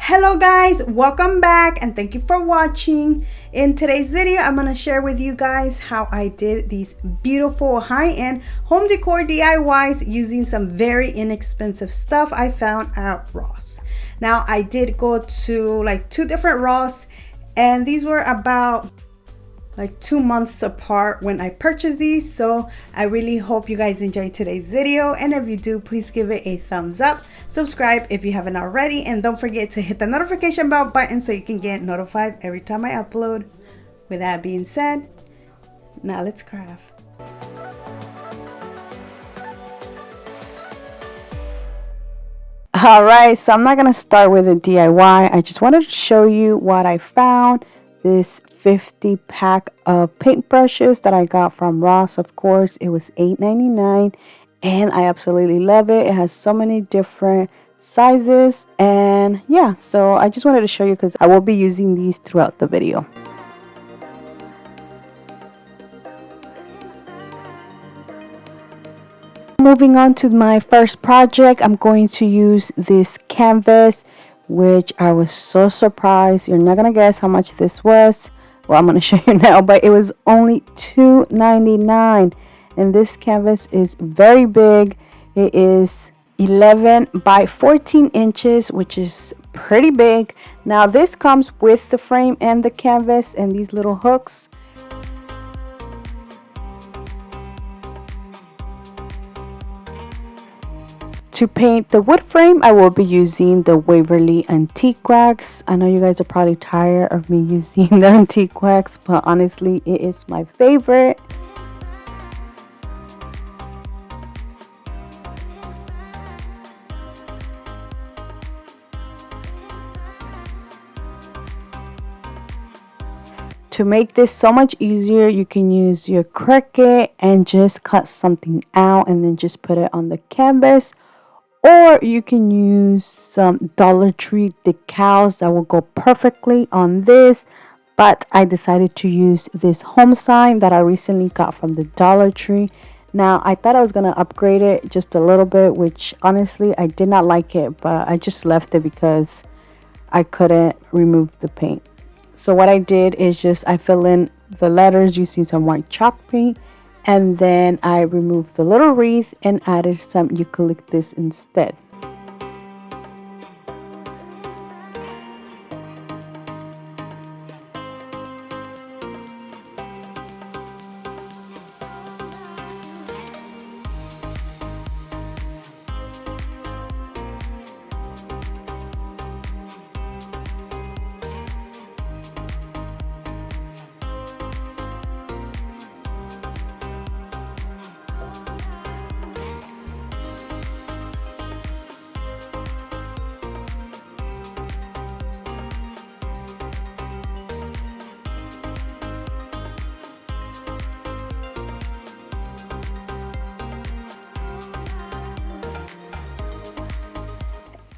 Hello guys, welcome back and thank you for watching. In today's video, I'm going to share with you guys how I did these beautiful high-end home decor DIYs using some very inexpensive stuff I found at Ross. Now, I did go to like 2 different Ross and these were about like 2 months apart when I purchased these. So I really hope you guys enjoyed today's video, and if you do, please give it a thumbs up, subscribe if you haven't already, and don't forget to hit the notification bell button so you can get notified every time I upload. With that being said, now let's craft. Alright, so I'm not gonna start with a DIY. I just wanted to show you what I found. This 50 pack of paintbrushes that I got from Ross. Of course, it was $8.99 and I absolutely love it. It has so many different sizes, and yeah, so I just wanted to show you because I will be using these throughout the video. Moving on to my first project, I'm going to use this canvas, which I was so surprised. You're not gonna guess how much this was. Well, I'm going to show you now, but it was only $2.99, and this canvas is very big. It is 11 by 14 inches, which is pretty big. Now, this comes with the frame and the canvas and these little hooks. To paint the wood frame, I will be using the Waverly Antique Wax. I know you guys are probably tired of me using the antique wax, but honestly, it is my favorite. To make this so much easier, you can use your Cricut and just cut something out and then just put it on the canvas. Or you can use some Dollar Tree decals that will go perfectly on this. But I decided to use this home sign that I recently got from the Dollar Tree. Now, I thought I was going to upgrade it just a little bit, which honestly, I did not like it. But I just left it because I couldn't remove the paint. So what I did is I fill in the letters using some white chalk paint. And then I removed the little wreath and added some eucalyptus instead.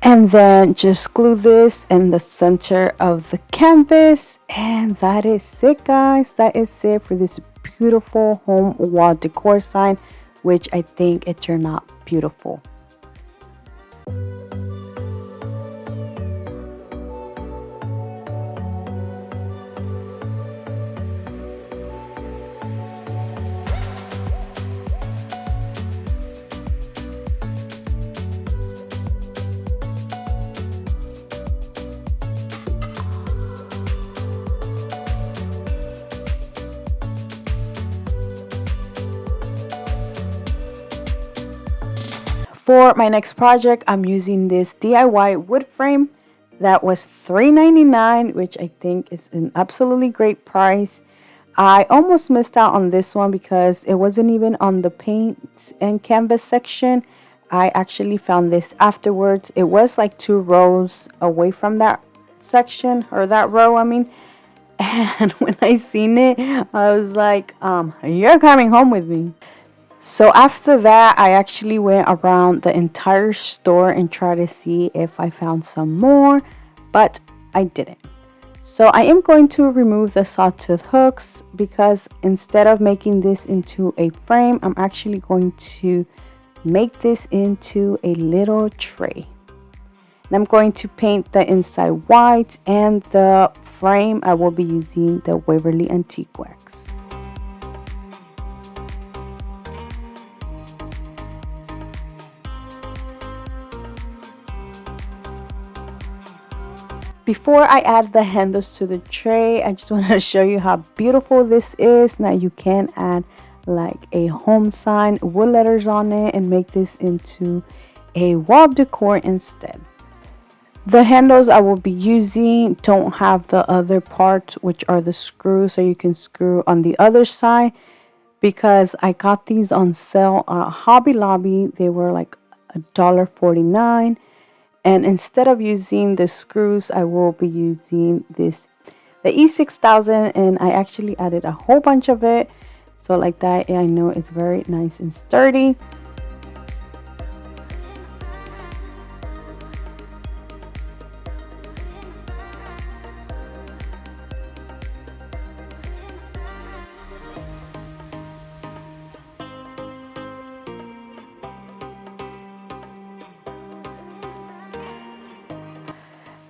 And then just glue this in the center of the canvas, and that is it, guys. That is it for this beautiful home wall decor sign, which I think it turned out beautiful. For my next project, I'm using this DIY wood frame that was $3.99, which I think is an absolutely great price. I almost missed out on this one because it wasn't even on the paint and canvas section. I actually found this afterwards. It was like 2 rows away from that section, or that row, I mean. And when I seen it, I was like, you're coming home with me. So after that, I actually went around the entire store and tried to see if I found some more, but I didn't. So I am going to remove the sawtooth hooks because instead of making this into a frame, I'm actually going to make this into a little tray. And I'm going to paint the inside white, and the frame I will be using the Waverly Antique Wax. Before I add the handles to the tray, I just wanted to show you how beautiful this is. Now you can add like a home sign, wood letters on it, and make this into a wall decor instead. The handles I will be using don't have the other parts, which are the screws, so you can screw on the other side, because I got these on sale at Hobby Lobby. They were like $1.49. And instead of using the screws, I will be using the E6000, and I actually added a whole bunch of it. So like that, I know it's very nice and sturdy.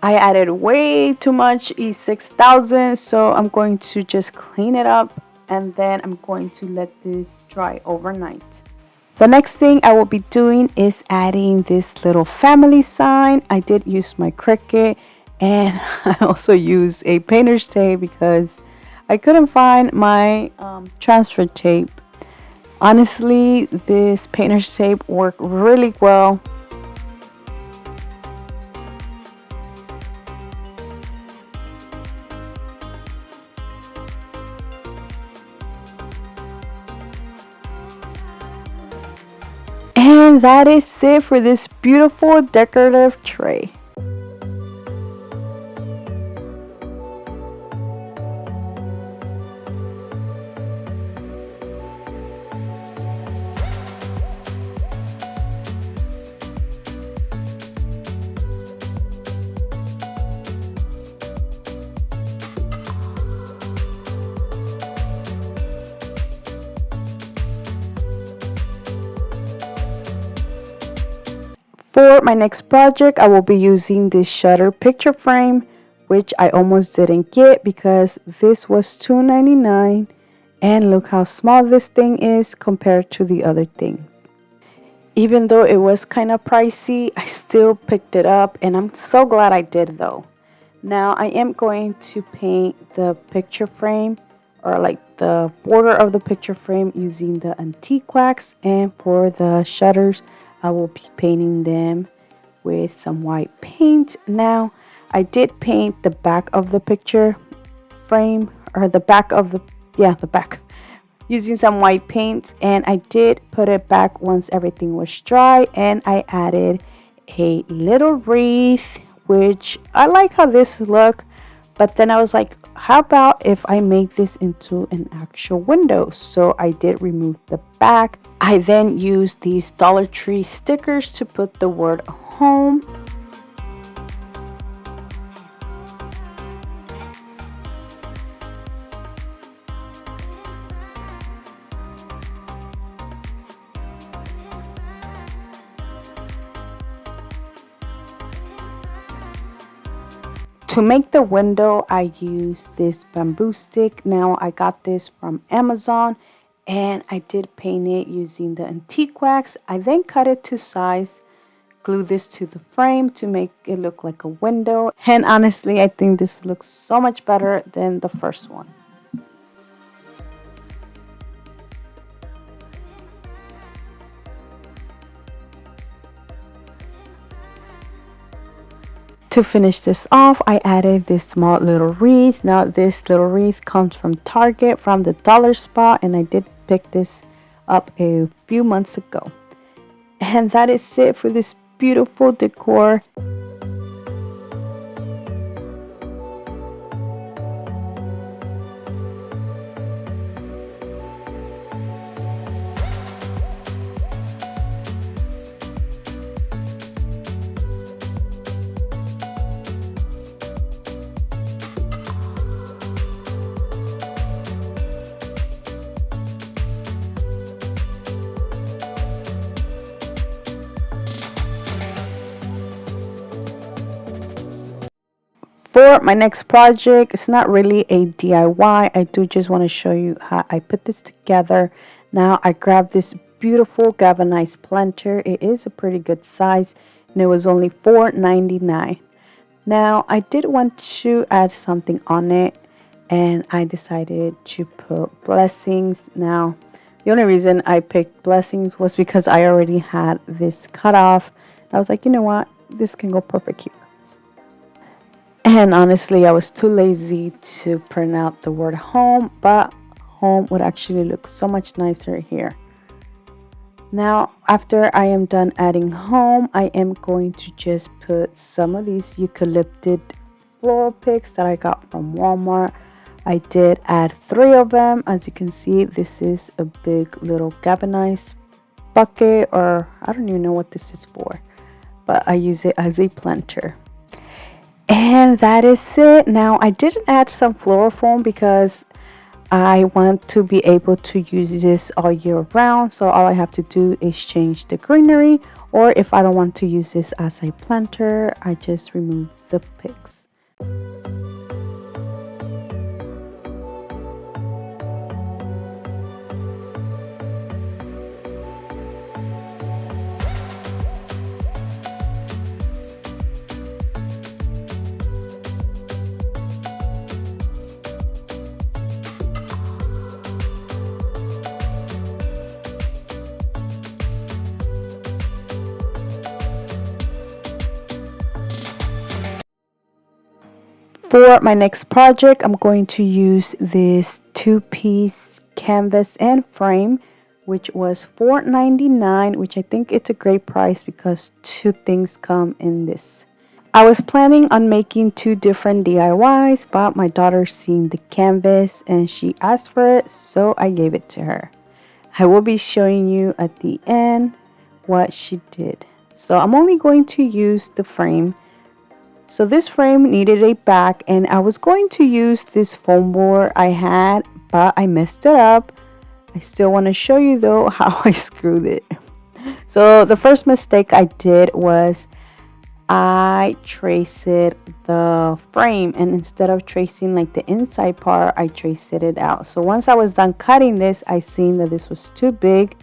I added way too much E6000, so I'm going to just clean it up, and then I'm going to let this dry overnight. The next thing I will be doing is adding this little family sign. I did use my Cricut, and I also used a painter's tape because I couldn't find my transfer tape. Honestly, this painter's tape worked really well. And that is it for this beautiful decorative tray. For my next project, I will be using this shutter picture frame, which I almost didn't get because this was $2.99, and look how small this thing is compared to the other things. Even though it was kind of pricey, I still picked it up, and I'm so glad I did though. Now I am going to paint the picture frame, or like the border of the picture frame, using the antique wax, and for the shutters I will be painting them with some white paint. Now, I did paint the back of the picture frame, or the back, using some white paint, and I did put it back once everything was dry, and I added a little wreath, which I like how this look. But then I was like, how about if I make this into an actual window? So I did remove the back. I then used these Dollar Tree stickers to put the word home. To make the window, I used this bamboo stick. Now I got this from Amazon, and I did paint it using the antique wax. I then cut it to size, glue this to the frame to make it look like a window. And honestly, I think this looks so much better than the first one. To finish this off, I added this small little wreath. Now this little wreath comes from Target, from the dollar spot, and I did pick this up a few months ago. And that is it for this beautiful decor. For my next project, it's not really a DIY. I do just want to show you how I put this together. Now I grabbed this beautiful galvanized planter. It is a pretty good size and it was only $4.99. Now I did want to add something on it and I decided to put blessings. Now the only reason I picked blessings was because I already had this cut off. I was like, you know what, this can go perfect here. And honestly, I was too lazy to print out the word home, but home would actually look so much nicer here. Now, after I am done adding home, I am going to just put some of these eucalyptus floral picks that I got from Walmart. I did add 3 of them. As you can see, this is a big little galvanized bucket, or I don't even know what this is for, but I use it as a planter. And that is it. Now I did add some floral foam because I want to be able to use this all year round. So all I have to do is change the greenery, or if I don't want to use this as a planter, I just remove the picks. For my next project, I'm going to use this 2-piece canvas and frame, which was $4.99, which I think it's a great price because 2 things come in this. I was planning on making 2 different DIYs, but my daughter seen the canvas and she asked for it, so I gave it to her. I will be showing you at the end what she did. So I'm only going to use the frame. So this frame needed a back and I was going to use this foam board I had, but I messed it up. I still want to show you though how I screwed it. So the first mistake I did was I traced the frame, and instead of tracing like the inside part, I traced it out. So once I was done cutting this, I seen that this was too big.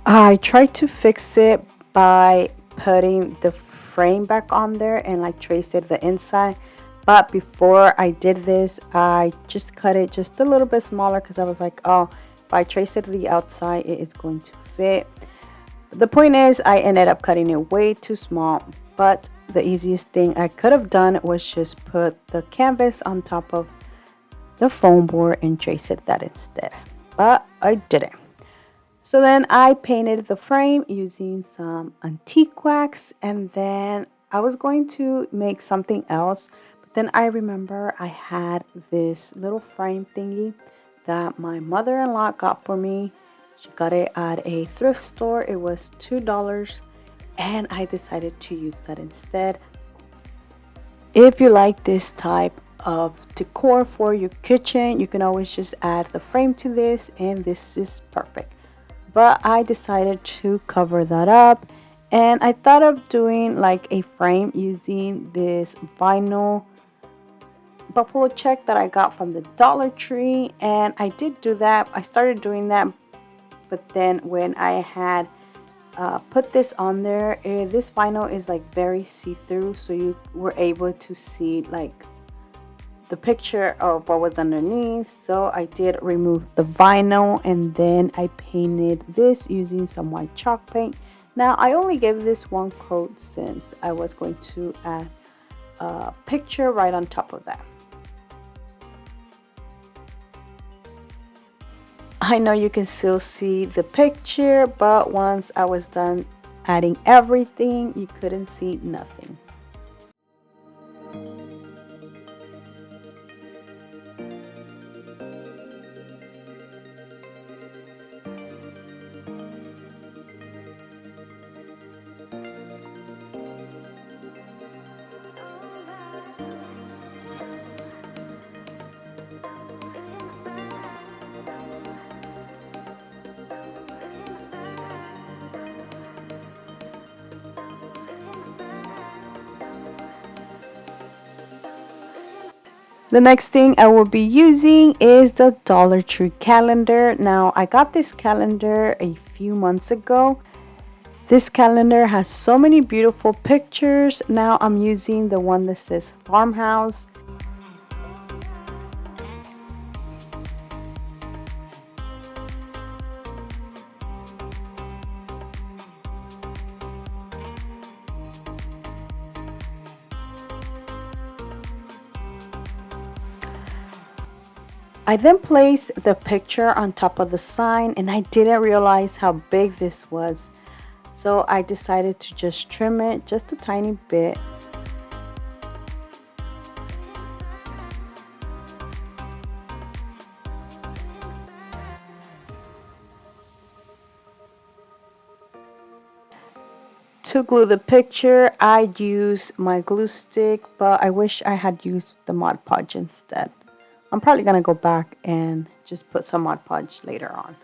I tried to fix it by putting the frame back on there and like traced it the inside, but before I did this, I just cut it just a little bit smaller because I was like, oh, if I trace it to the outside, it is going to fit. The point is, I ended up cutting it way too small, but the easiest thing I could have done was just put the canvas on top of the foam board and trace it that instead, but I didn't. So then I painted the frame using some antique wax, and then I was going to make something else, but then I remember I had this little frame thingy that my mother-in-law got for me. She got it at a thrift store. It was $2 and I decided to use that instead. If you like this type of decor for your kitchen, you can always just add the frame to this and this is perfect. But I decided to cover that up, and I thought of doing like a frame using this vinyl buffalo check that I got from the Dollar Tree, and I did do that. I started doing that, but then when I had put this on there, this vinyl is like very see-through, so you were able to see like the picture of what was underneath. So I did remove the vinyl and then I painted this using some white chalk paint. Now I only gave this one coat since I was going to add a picture right on top of that. I know you can still see the picture, but once I was done adding everything, you couldn't see nothing. The next thing I will be using is the Dollar Tree calendar. Now, I got this calendar a few months ago. This calendar has so many beautiful pictures. Now I'm using the one that says farmhouse. I then placed the picture on top of the sign and I didn't realize how big this was. So I decided to just trim it just a tiny bit. To glue the picture, I used my glue stick, but I wish I had used the Mod Podge instead. I'm probably gonna go back and just put some Mod Podge later on.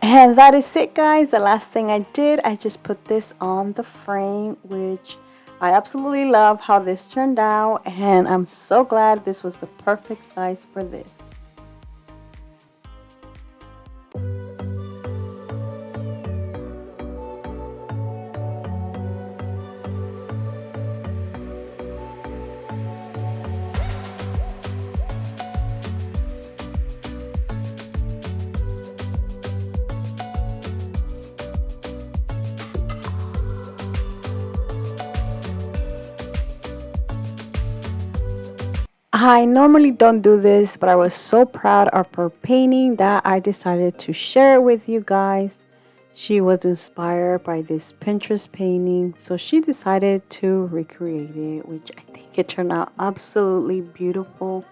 And that is it, guys. The last thing I did, I just put this on the frame, which I absolutely love how this turned out, and I'm so glad this was the perfect size for this. I normally don't do this, but I was so proud of her painting that I decided to share it with you guys. She was inspired by this Pinterest painting, so she decided to recreate it, which I think it turned out absolutely beautiful.